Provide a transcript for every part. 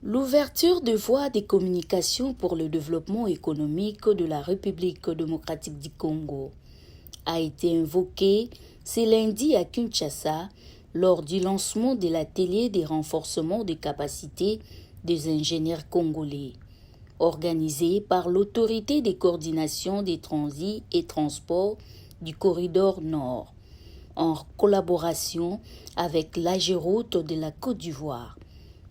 L'ouverture de voies de communication pour le développement économique de la République démocratique du Congo a été invoquée ce lundi à Kinshasa lors du lancement de l'atelier de renforcement des capacités des ingénieurs congolais, organisé par l'autorité de coordination des transits et transports du corridor Nord, en collaboration avec l'AGEROUTE de la Côte d'Ivoire.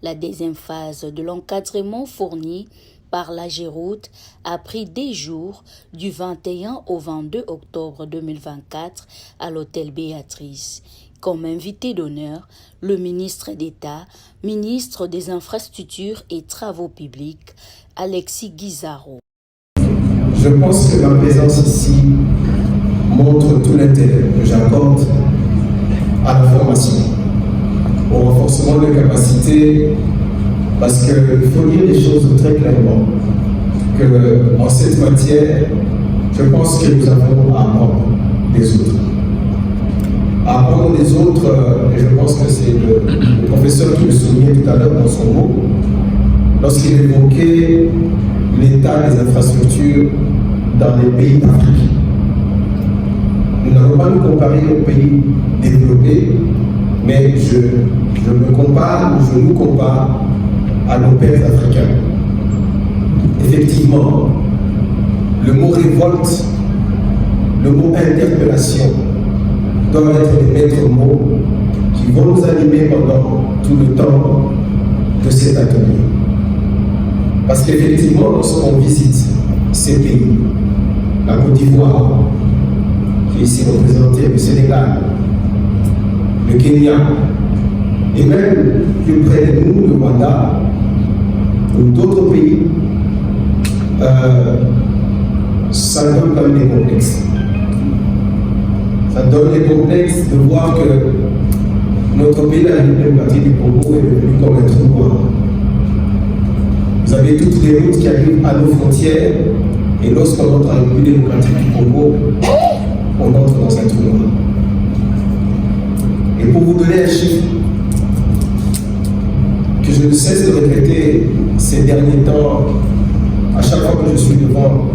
La deuxième phase de l'encadrement fourni par l'AGEROUTE a pris 10 jours du 21 au 22 octobre 2024 à l'hôtel Béatrice. Comme invité d'honneur, le ministre d'État, ministre des Infrastructures et Travaux publics, Alexis Guizarro. Je pense que ma présence ici montre tout l'intérêt que j'accorde à la formation, au renforcement des capacités, parce qu'il faut dire les choses très clairement, que en cette matière, je pense que nous avons à apprendre des autres. À apprendre des autres, et je pense que c'est le professeur qui le soulignait tout à l'heure dans son mot, lorsqu'il évoquait l'état des infrastructures dans les pays d'Afrique. Nous n'allons pas nous comparer aux pays développés, mais je me compare ou je nous compare à nos pères africains. Effectivement, le mot révolte, le mot interpellation doivent être les maîtres mots qui vont nous animer pendant tout le temps de cet atelier. Parce qu'effectivement, lorsqu'on visite ces pays, la Côte d'Ivoire, qui est ici représentée, le Sénégal, le Kenya, et même plus près de nous, le Rwanda, ou d'autres pays, ça donne quand même des complexes. Ça donne des complexes de voir que notre pays, la République démocratique du Congo, est devenu comme un trou noir. Vous avez toutes les routes qui arrivent à nos frontières, et lorsqu'on entre en République démocratique du Congo, on entre dans un trou noir. Et pour vous donner un chiffre que je ne cesse de répéter ces derniers temps, à chaque fois que je suis devant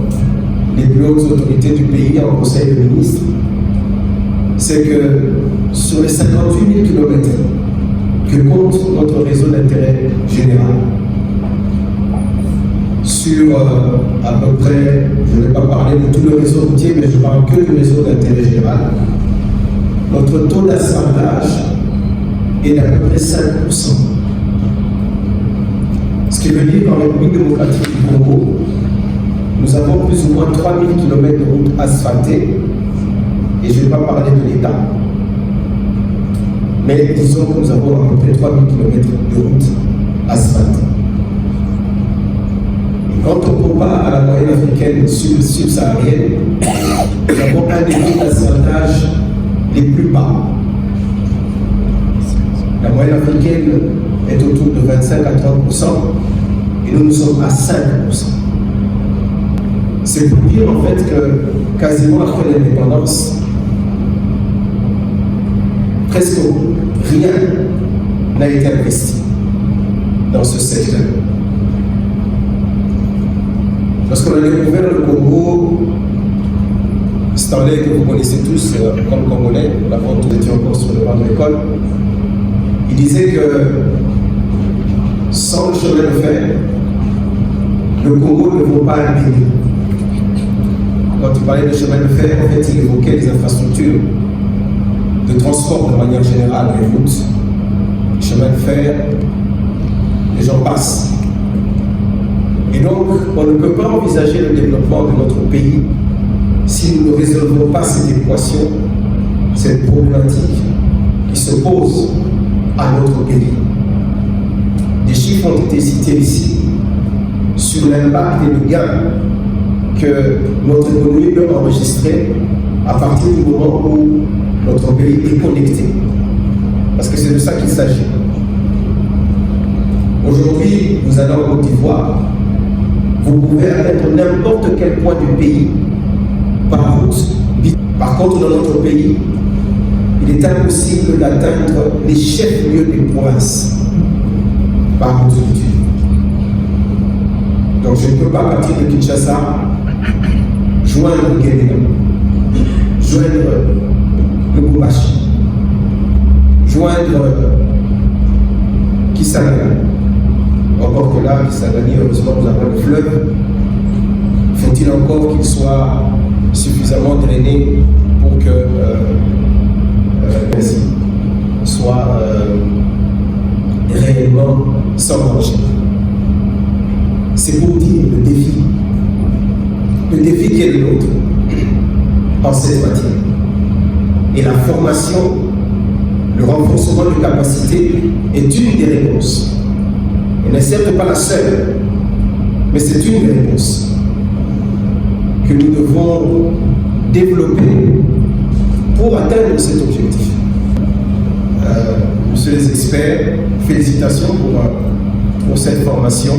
les plus hautes autorités du pays en conseil de ministres, c'est que sur les 58 000 km que compte notre réseau d'intérêt général, sur à peu près, je ne vais pas parler de tout le réseau routier, mais je parle que du réseau d'intérêt général, notre taux d'asphaltage est d'à peu près 5%. Ce qui veut dire qu'en République démocratique du Congo, nous avons plus ou moins 3000 km de routes asphaltées, et je ne vais pas parler de l'État. Mais disons que nous avons à peu près 3000 km de routes asphaltées. Et quand on compare à la moyenne africaine subsaharienne, nous avons un des taux d'asphaltage les plus bas. La moyenne africaine est autour de 25 à 30%, et nous sommes à 5%. C'est pour dire en fait que quasiment après l'indépendance, presque rien n'a été investi dans ce secteur. Lorsqu'on a découvert le Congo, Stanley, que vous connaissez tous comme Congolais, la fois où nous étions encore sur le banc de l'école, il disait que sans le chemin de fer, le Congo ne vaut pas un pays. Quand il parlait de chemin de fer, en fait, il évoquait les infrastructures de transport de manière générale, les routes, les chemins de fer, les gens passent. Et donc, on ne peut pas envisager le développement de notre pays si nous ne résolvons pas cette équation, cette problématique qui se pose à notre pays. Des chiffres ont été cités ici sur l'impact et le gain que notre économie peut enregistrer à partir du moment où notre pays est connecté. Parce que c'est de ça qu'il s'agit. Aujourd'hui, vous allez en Côte d'Ivoire, vous pouvez atteindre n'importe quel point du pays par route. Par contre, dans notre pays, il est impossible d'atteindre les chefs-lieux des provinces par route. Donc je ne peux pas partir de Kinshasa, joindre Guéména, joindre Lubumbashi, joindre Kisangani. Encore que là, Kisangani, heureusement, nous avons le fleuve. Faut-il encore qu'il soit suffisamment drainé pour que soit réellement sans danger. C'est pour dire le défi qui est le nôtre en cette matière. Et la formation, le renforcement de capacités est une des réponses. Elle n'est certes pas la seule, mais c'est une des réponses que nous devons développer pour atteindre cet objectif. Monsieur les experts, félicitations pour cette formation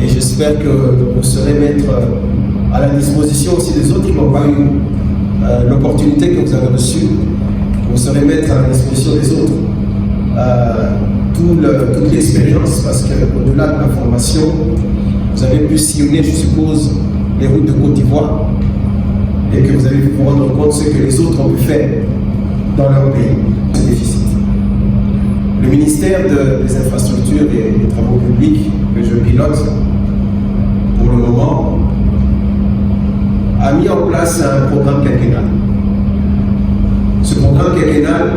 et j'espère que vous saurez mettre à la disposition aussi des autres qui n'ont pas eu l'opportunité que vous avez reçue. Vous saurez mettre à la disposition des autres toute l'expérience, parce qu'au-delà de la formation, vous avez pu sillonner, je suppose, les routes de Côte d'Ivoire et que vous avez pu vous rendre compte de ce que les autres ont pu faire dans leur pays. Ce déficit. Le ministère des Infrastructures et des Travaux Publics que je pilote pour le moment a mis en place un programme quinquennal. Ce programme quinquennal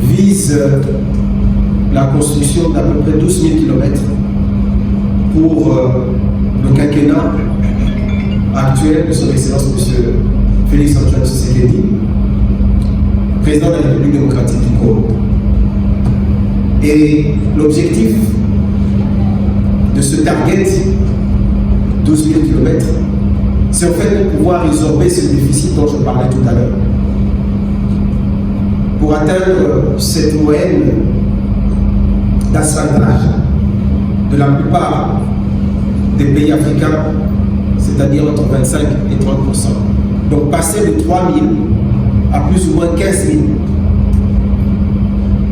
vise la construction d'à peu près 12 000 km pour le quinquennat actuel de son Excellence M. Félix Antoine Tshisekedi, président de la République démocratique du Congo. Et l'objectif de ce target, 12 000 km, c'est en fait de pouvoir résorber ce déficit dont je parlais tout à l'heure. Pour atteindre cette moyenne d'asphaltage de la plupart des pays africains, c'est-à-dire entre 25 et 30%. Donc passer de 3 000 à plus ou moins 15 000.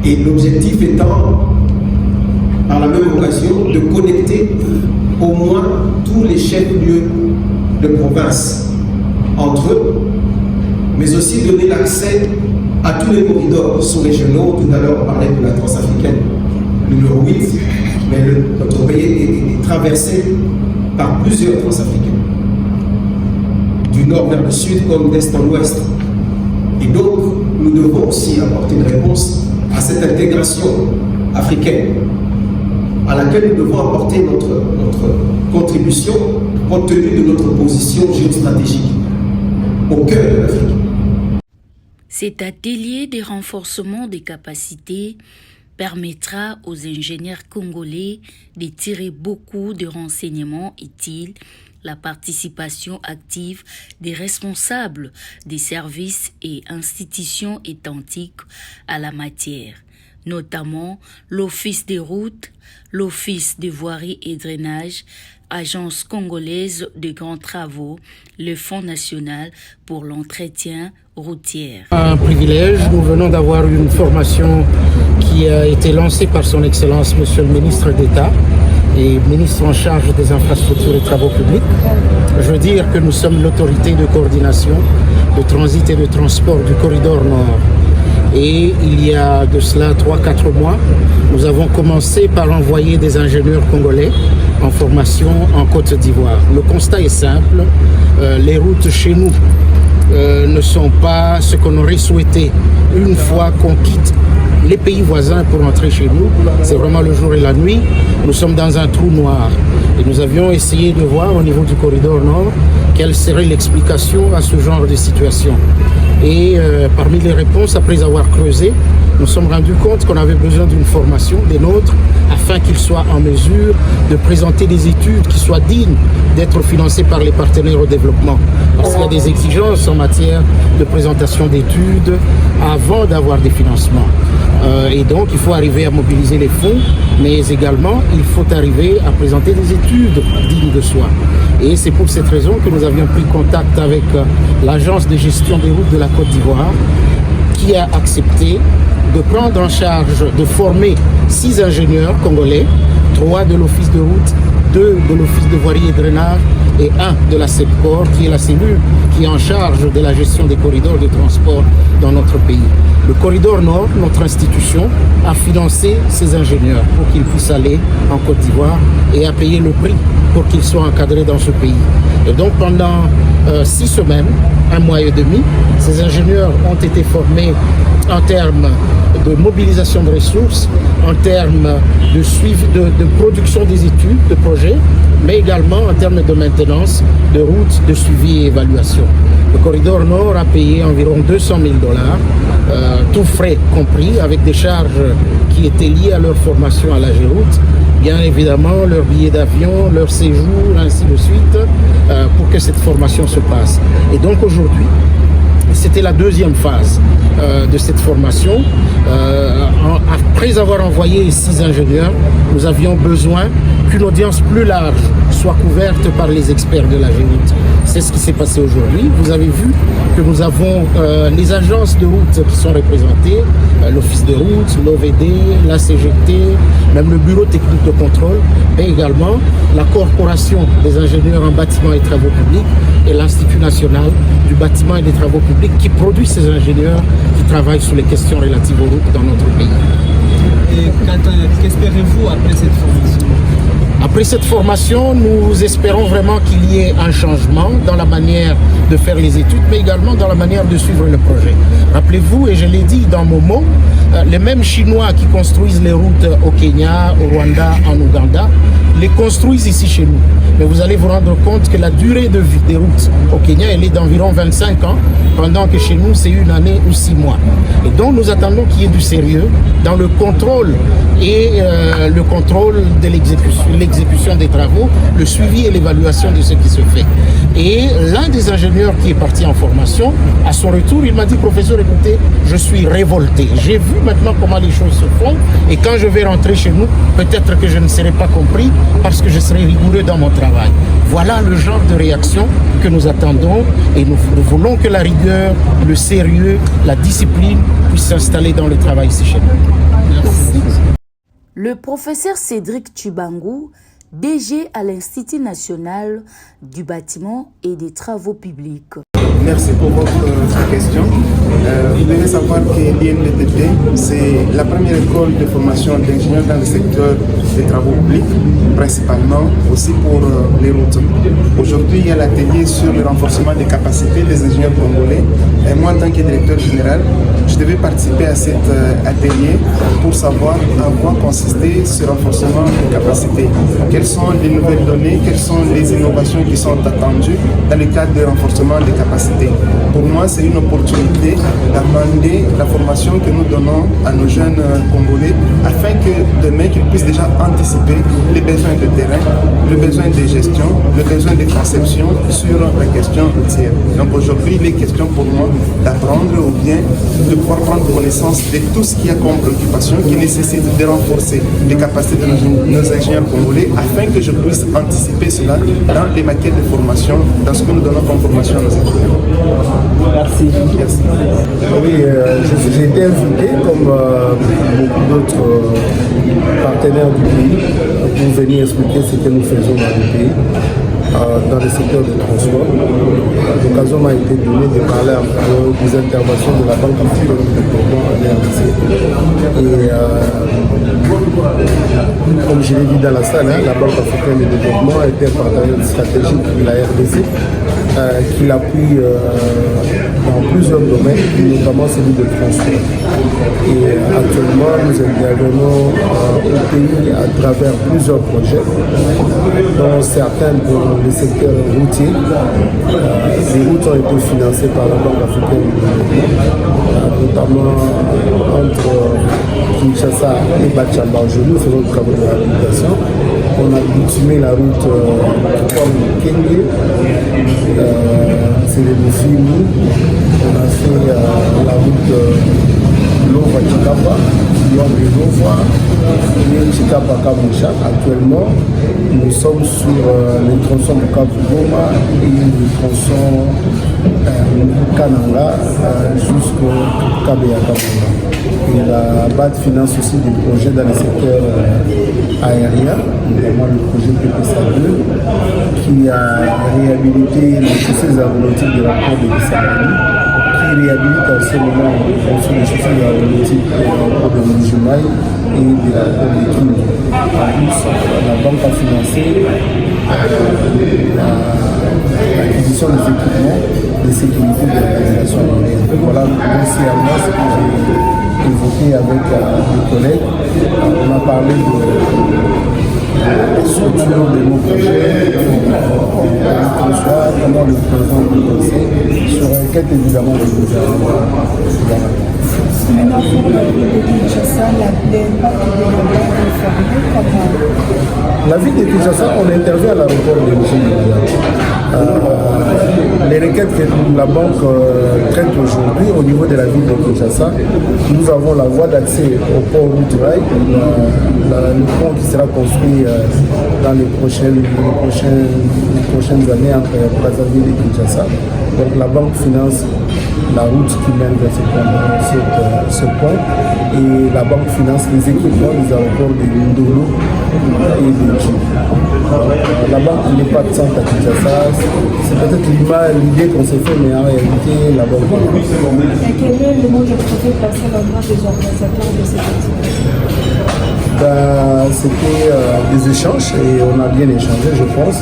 Et l'objectif étant, par la même occasion, de connecter au moins tous les chefs-lieux de province entre eux, mais aussi donner l'accès à tous les corridors sous-régionaux. Tout à l'heure, on parlait de la transafricaine, numéro 8, mais notre pays est traversé par plusieurs transafricains, du nord vers le sud comme d'est en ouest. Et donc, nous devons aussi apporter une réponse à cette intégration africaine, à laquelle nous devons apporter notre contribution compte tenu de notre position géostratégique au cœur de l'Afrique. Cet atelier de renforcement des capacités permettra aux ingénieurs congolais de tirer beaucoup de renseignements utiles, la participation active des responsables des services et institutions étatiques à la matière, notamment l'Office des routes, l'Office des voiries et drainage, Agence congolaise de grands travaux, le Fonds national pour l'entretien routier. Un privilège, nous venons d'avoir une formation qui a été lancée par son Excellence Monsieur le ministre d'État et ministre en charge des infrastructures et travaux publics. Je veux dire que nous sommes l'autorité de coordination de transit et de transport du corridor nord. Et il y a de cela 3-4 mois, nous avons commencé par envoyer des ingénieurs congolais en formation en Côte d'Ivoire. Le constat est simple, les routes chez nous ne sont pas ce qu'on aurait souhaité une fois qu'on quitte les pays voisins pour entrer chez nous. C'est vraiment le jour et la nuit. Nous sommes dans un trou noir. Et nous avions essayé de voir au niveau du corridor nord quelle serait l'explication à ce genre de situation. Et parmi les réponses, après avoir creusé, nous sommes rendus compte qu'on avait besoin d'une formation des nôtres afin qu'ils soient en mesure de présenter des études qui soient dignes d'être financées par les partenaires au développement. Parce qu'il y a des exigences en matière de présentation d'études avant d'avoir des financements. Et donc, il faut arriver à mobiliser les fonds, mais également, il faut arriver à présenter des études dignes de soi. Et c'est pour cette raison que nous avions pris contact avec l'Agence de gestion des routes de la Côte d'Ivoire, qui a accepté de prendre en charge, de former 6 ingénieurs congolais, 3 de l'Office de route 2 de l'Office de voirie et drainage et 1 de la CEPCOR, qui est la cellule qui est en charge de la gestion des corridors de transport dans notre pays. Le corridor Nord, notre institution, a financé ces ingénieurs pour qu'ils puissent aller en Côte d'Ivoire et a payé le prix pour qu'ils soient encadrés dans ce pays. Et donc pendant 6 semaines, 1 mois et demi, ces ingénieurs ont été formés en termes de mobilisation de ressources, en termes de suivi, de production des études, de projets, mais également en termes de maintenance, de routes, de suivi et évaluation. Le corridor Nord a payé environ 200 000 $, tout frais compris, avec des charges qui étaient liées à leur formation à la Géroute, bien évidemment leur billet d'avion, leur séjour, ainsi de suite, pour que cette formation se passe. Et donc aujourd'hui, c'était la deuxième phase de cette formation. Après avoir envoyé 6 ingénieurs, nous avions besoin qu'une audience plus large soit couverte par les experts de la Géroute. C'est ce qui s'est passé aujourd'hui. Vous avez vu que nous avons les agences de route qui sont représentées, l'Office de route, l'OVD, la CGT, même le Bureau technique de contrôle, mais également la Corporation des ingénieurs en bâtiments et travaux publics et l'Institut national du bâtiment et des travaux publics qui produit ces ingénieurs qui travaillent sur les questions relatives aux routes dans notre pays. Et qu'espérez-vous après cette formation ? Après cette formation, nous espérons vraiment qu'il y ait un changement dans la manière de faire les études, mais également dans la manière de suivre le projet. Rappelez-vous, et je l'ai dit dans mon mot, les mêmes Chinois qui construisent les routes au Kenya, au Rwanda, en Ouganda, les construisent ici chez nous. Mais vous allez vous rendre compte que la durée de vie des routes au Kenya, elle est d'environ 25 ans, pendant que chez nous, c'est 1 année ou 6 mois. Et donc, nous attendons qu'il y ait du sérieux dans le contrôle et le contrôle de l'exécution des travaux, le suivi et l'évaluation de ce qui se fait. Et l'un des ingénieurs qui est parti en formation, à son retour, il m'a dit, professeur, écoutez, je suis révolté. J'ai vu maintenant comment les choses se font et quand je vais rentrer chez nous, peut-être que je ne serai pas compris parce que je serai rigoureux dans mon travail. Voilà le genre de réaction que nous attendons et nous voulons que la rigueur, le sérieux, la discipline puissent s'installer dans le travail ici chez nous. Merci. Le professeur Cédric Tshibangou, DG à l'Institut national du bâtiment et des travaux publics. Merci pour votre question. Vous devez savoir que l'INDTP, c'est la première école de formation d'ingénieurs dans le secteur des travaux publics, principalement aussi pour les routes. Aujourd'hui, il y a l'atelier sur le renforcement des capacités des ingénieurs congolais. Et moi, en tant que directeur général, je devais participer à cet atelier pour savoir en quoi consistait ce renforcement des capacités. Quelles sont les nouvelles données, quelles sont les innovations qui sont attendues dans le cadre du renforcement des capacités. Pour moi, c'est une opportunité d'amender la formation que nous donnons à nos jeunes Congolais afin que demain, qu'ils puissent déjà anticiper les besoins de terrain, le besoin de gestion, le besoin de conception sur la question routière. Donc aujourd'hui, il est question pour moi d'apprendre ou bien de pouvoir prendre connaissance de tout ce qu'il y a comme préoccupation qui nécessite de renforcer les capacités de nos ingénieurs congolais afin que je puisse anticiper cela dans les maquettes de formation, dans ce que nous donnons comme formation à nos ingénieurs. Merci. Merci. Oui, j'ai été invité comme beaucoup d'autres partenaires du pays pour venir expliquer ce que nous faisons dans le pays, dans le secteur du transport. L'occasion m'a été donnée de parler un peu des interventions de la Banque africaine de développement en RDC. Et comme je l'ai dit dans la salle, la Banque africaine de développement a été un partenaire stratégique de la RDC. Qui l'appuie dans plusieurs domaines, notamment celui de transport. Et actuellement, nous intervenons au pays à travers plusieurs projets, dont certains dans le secteur routier. Les routes ont été financées par la Banque africaine de développement, notamment entre Kinshasa et Bachamba. Nous faisons le travail de réhabilitation. On a bitumé la route qui forme Kenge. C'est les Mufimi. On a fait la route Lova-Chikapa, Lova et Chikapa-Kamusha. Actuellement, nous sommes sur les tronçons de Kabugoma et le tronçon Kananga jusqu'au Kabeya-Kabunga. Et la BAD finance aussi des projets dans le secteur aérien, notamment le projet PPSA2, qui a réhabilité les chaussées aéronautiques de la port de Kissamani, qui réhabilite en ce moment les chaussées aéronautiques de Moujimaï et de la port de Kim. En plus, la banque a financé l'acquisition des équipements de sécurité de l'organisation aérienne. Voilà grossièrement ce que j'ai évoqué avec mes collègues. On a parlé de la structure de nos projets, comment le président du conseil sur requête évidemment du gouvernement. Maintenant, pour la ville de Kinshasa, l'impact de la banque est fermé comment? La ville de Kinshasa, on intervient à l'aéroport de les requêtes que la banque traite aujourd'hui au niveau de la ville de Kinshasa, nous avons la voie d'accès au port Route-Rail, le pont qui sera construit dans les prochaines années entre Brazzaville et Kinshasa. Donc la banque finance la route qui mène vers ce pont et la banque finance les équipements des aéroports de Ndolo et de Djibouti. La banque n'est pas de centre à Kinshasa, c'est peut-être l'idée qu'on s'est fait, mais en réalité la banque. Et quel est le mot de projet passé à l'endroit des organisateurs de cette activité? C'était des échanges et on a bien échangé, je pense.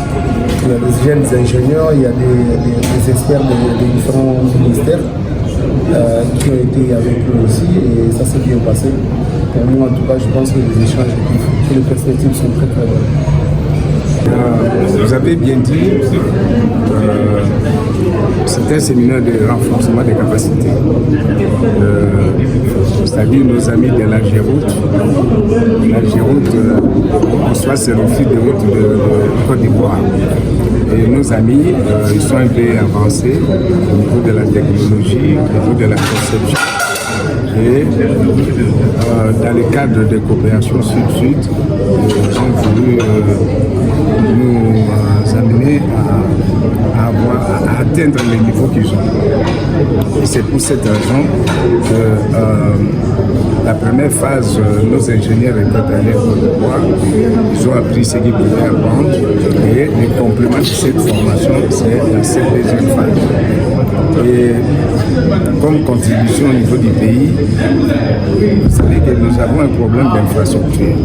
Il y a des jeunes ingénieurs, il y a des experts des différents ministères qui ont été avec nous aussi et ça s'est bien passé. Pour moi, en tout cas, je pense que les échanges et les perspectives sont très très bonnes. Vous avez bien dit, c'est un séminaire de renforcement des capacités. C'est-à-dire nos amis de l'Algéroute. L'Algéroute reçoit ses refus de route de Côte d'Ivoire. Et nos amis, ils sont un peu avancés au niveau de la technologie, au niveau de la conception. Et dans le cadre de coopération sud-sud, ils ont voulu nous amener à atteindre les niveaux qu'ils ont. Et c'est pour cette raison que la première phase, nos ingénieurs étaient allés au Côte-d'Ivoire, ils ont appris ce qu'ils pouvaient apprendre et le complément de cette formation, c'est cette deuxième phase. Et comme contribution au niveau du pays, vous savez que nous avons un problème d'infrastructure.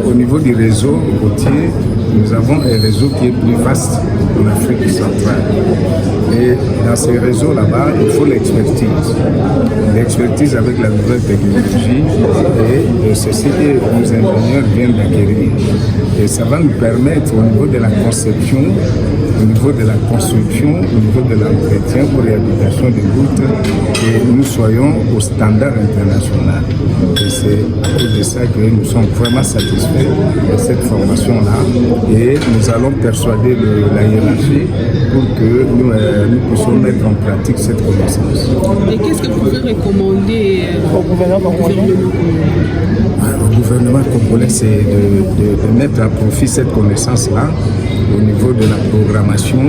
Au niveau du réseau routier, nous avons un réseau qui est plus vaste en Afrique centrale. Et dans ces réseaux là-bas, il faut l'expertise. L'expertise avec la nouvelle technologie et c'est ce que nos ingénieurs viennent d'acquérir. Et ça va nous permettre au niveau de la conception, au niveau de la construction, au niveau de l'entretien ou réhabilitation des routes, que nous soyons au standard international. Et c'est à cause de ça que nous sommes vraiment satisfaits de cette formation-là. Et nous allons persuader la hiérarchie pour que nous puissions mettre en pratique cette connaissance. Et qu'est-ce que vous pouvez recommander au gouvernement congolais? Au gouvernement congolais, c'est de mettre à profit cette connaissance-là au niveau de la programmation.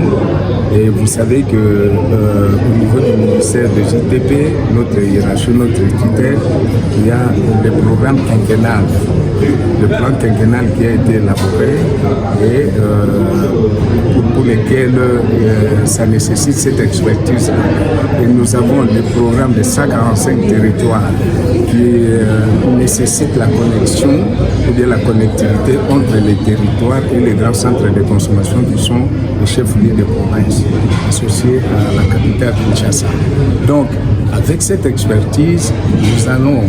Et vous savez que au niveau du ministère de JTP, notre hiérarchie, notre tutelle, il y a le programme quinquennal. Le plan quinquennal qui a été élaboré et pour lesquels ça nécessite cette expertise. Et nous avons le programme de 145 territoires qui nécessite la connexion ou bien la connectivité entre les territoires et les grands centres de consommation qui sont les chefs-lieux de province associés à la capitale Kinshasa. Donc, avec cette expertise, nous allons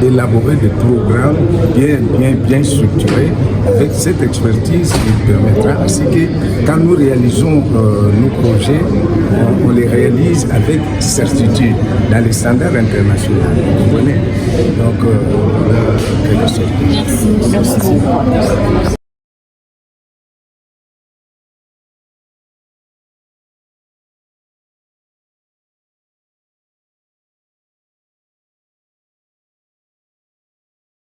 élaborer des programmes bien structurés. Avec cette expertise qui permettra ainsi que quand nous réalisons nos projets, on les réalise avec certitude dans les standards internationaux. Vous comprenez? Donc, quelque chose. Merci.